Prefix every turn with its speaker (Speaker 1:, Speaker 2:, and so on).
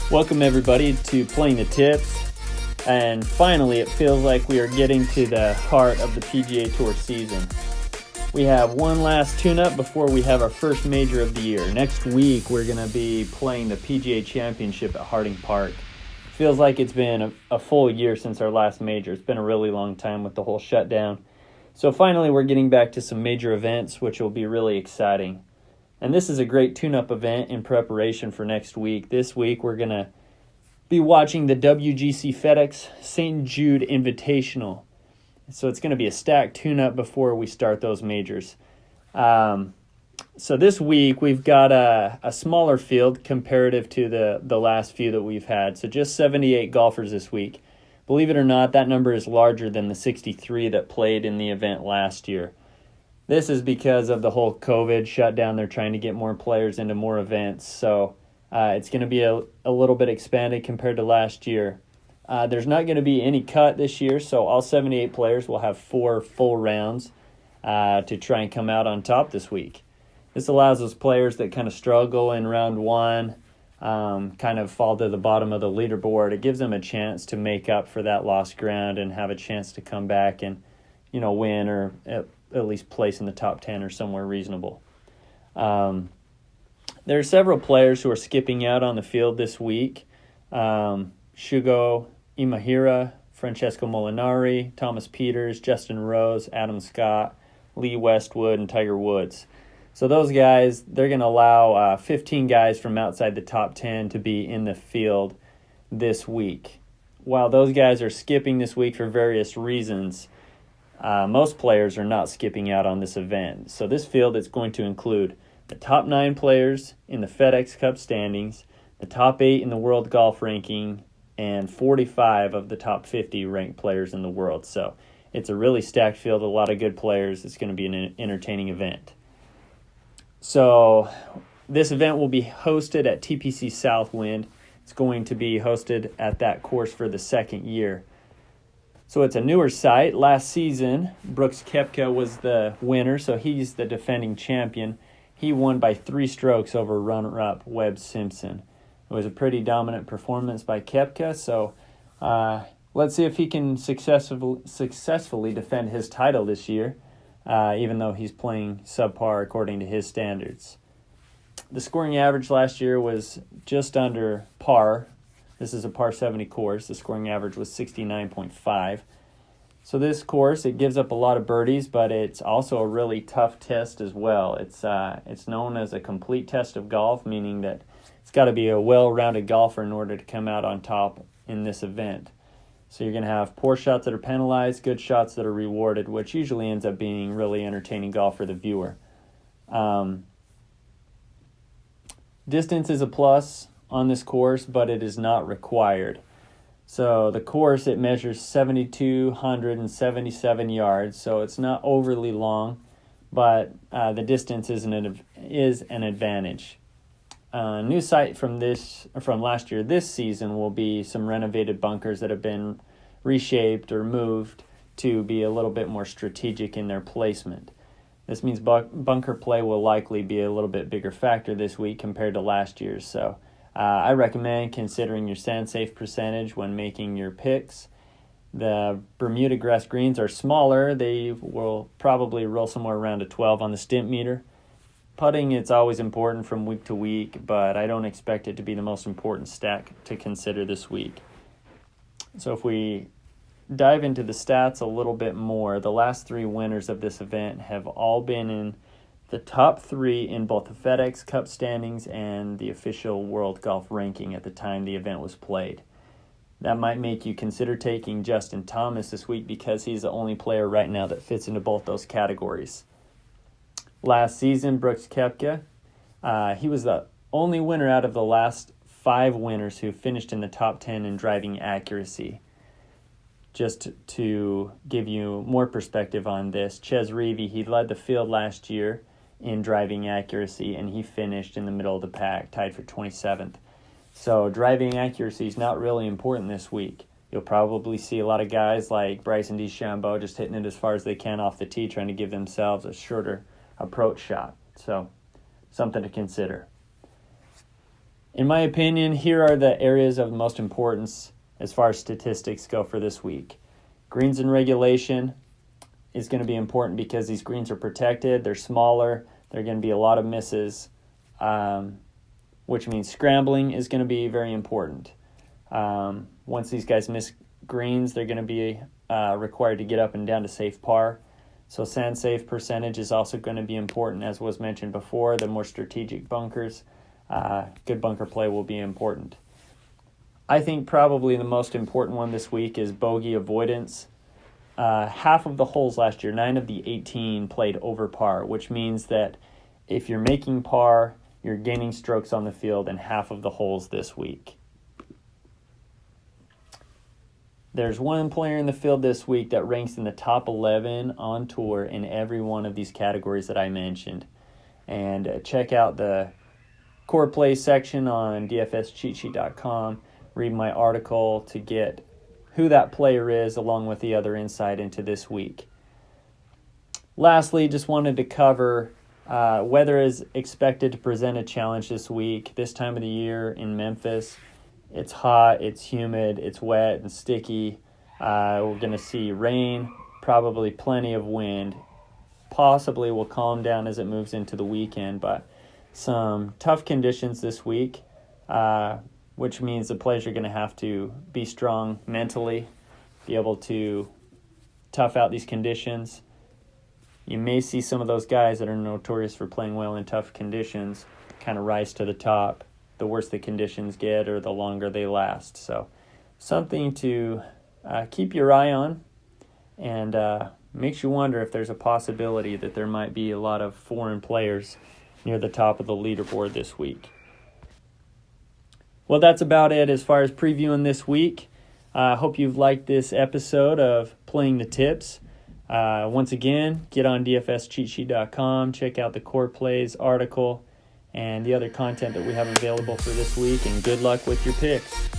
Speaker 1: Welcome everybody to Playing the Tips, and finally it feels like we are getting to the heart of the PGA Tour season. We have one last tune-up before we have our first major of the year. Next week we're going to be playing the PGA Championship at Harding Park. Feels like it's been a full year since our last major. It's been a really long time with the whole shutdown. So finally we're getting back to some major events, which will be really exciting. And this is a great tune-up event in preparation for next week. This week we're going to be watching the WGC FedEx St. Jude Invitational. So it's going to be a stacked tune-up before we start those majors. So this week we've got a smaller field comparative to the last few that we've had. So just 78 golfers this week. Believe it or not, that number is larger than the 63 that played in the event last year. This is because of the whole COVID shutdown. They're trying to get more players into more events. So it's going to be a little bit expanded compared to last year. There's not going to be any cut this year, so all 78 players will have 4 full rounds to try and come out on top this week. This allows those players that kind of struggle in round one, kind of fall to the bottom of the leaderboard. It gives them a chance to make up for that lost ground and have a chance to come back and, win or at least place in the top 10 or somewhere reasonable. There are several players who are skipping out on the field this week. Shugo Imahira, Francesco Molinari, Thomas Peters, Justin Rose, Adam Scott, Lee Westwood, and Tiger Woods. So those guys, they're going to allow 15 guys from outside the top 10 to be in the field this week. While those guys are skipping this week for various reasons, most players are not skipping out on this event. So this field is going to include the top 9 players in the FedEx Cup standings, the top 8 in the world golf ranking, and 45 of the top 50 ranked players in the world. So it's a really stacked field, a lot of good players. It's going to be an entertaining event. So this event will be hosted at TPC Southwind. It's going to be hosted at that course for the second year. So it's a newer site. Last season, Brooks Kepcke was the winner, so he's the defending champion. He won by 3 strokes over runner-up Webb Simpson. It was a pretty dominant performance by Kepcke, so let's see if he can successfully defend his title this year, even though he's playing subpar according to his standards. The scoring average last year was just under par. This is a par 70 course. The scoring average was 69.5. So this course, it gives up a lot of birdies, but it's also a really tough test as well. It's known as a complete test of golf, meaning that it's got to be a well-rounded golfer in order to come out on top in this event. So you're going to have poor shots that are penalized, good shots that are rewarded, which usually ends up being really entertaining golf for the viewer. Distance is a plus on this course, but it is not required. So the course, it measures 7,277 yards, so it's not overly long, but the distance is an advantage. New site from last year this season will be some renovated bunkers that have been reshaped or moved to be a little bit more strategic in their placement. This means bunker play will likely be a little bit bigger factor this week compared to last year's, so I recommend considering your sand safe percentage when making your picks. The Bermuda grass greens are smaller. They will probably roll somewhere around a 12 on the stimp meter. Putting, it's always important from week to week, but I don't expect it to be the most important stack to consider this week. So if we dive into the stats a little bit more, the last 3 winners of this event have all been in the top 3 in both the FedEx Cup standings and the official world golf ranking at the time the event was played. That might make you consider taking Justin Thomas this week because he's the only player right now that fits into both those categories. Last season, Brooks Kepcke, he was the only winner out of the last 5 winners who finished in the top 10 in driving accuracy. Just to give you more perspective on this, Ches Reavie, he led the field last year in driving accuracy, and he finished in the middle of the pack, tied for 27th. So driving accuracy is not really important this week. You'll probably see a lot of guys like Bryson DeChambeau just hitting it as far as they can off the tee, trying to give themselves a shorter approach shot. So something to consider. In my opinion, here are the areas of most importance as far as statistics go for this week. Greens in regulation is going to be important because these greens are protected. They're smaller. There are going to be a lot of misses, which means scrambling is going to be very important. Once these guys miss greens, they're going to be required to get up and down to safe par. So sand safe percentage is also going to be important, as was mentioned before. The more strategic bunkers, good bunker play will be important. I think probably the most important one this week is bogey avoidance. Half of the holes last year, 9 of the 18, played over par, which means that if you're making par, you're gaining strokes on the field in half of the holes this week. There's one player in the field this week that ranks in the top 11 on tour in every one of these categories that I mentioned. And check out the core play section on dfscheatsheet.com. Read my article to get who that player is, along with the other insight into this week. Lastly, just wanted to cover weather is expected to present a challenge this week. This time of the year in Memphis, it's hot, it's humid, it's wet and sticky. We're going to see rain, probably plenty of wind. Possibly will calm down as it moves into the weekend, but some tough conditions this week, which means the players are going to have to be strong mentally, be able to tough out these conditions. You may see some of those guys that are notorious for playing well in tough conditions kind of rise to the top the worse the conditions get or the longer they last. So something to keep your eye on, and makes you wonder if there's a possibility that there might be a lot of foreign players near the top of the leaderboard this week. Well, that's about it as far as previewing this week. I hope you've liked this episode of Playing the Tips. Once again, get on dfscheatsheet.com, check out the core plays article and the other content that we have available for this week, and good luck with your picks.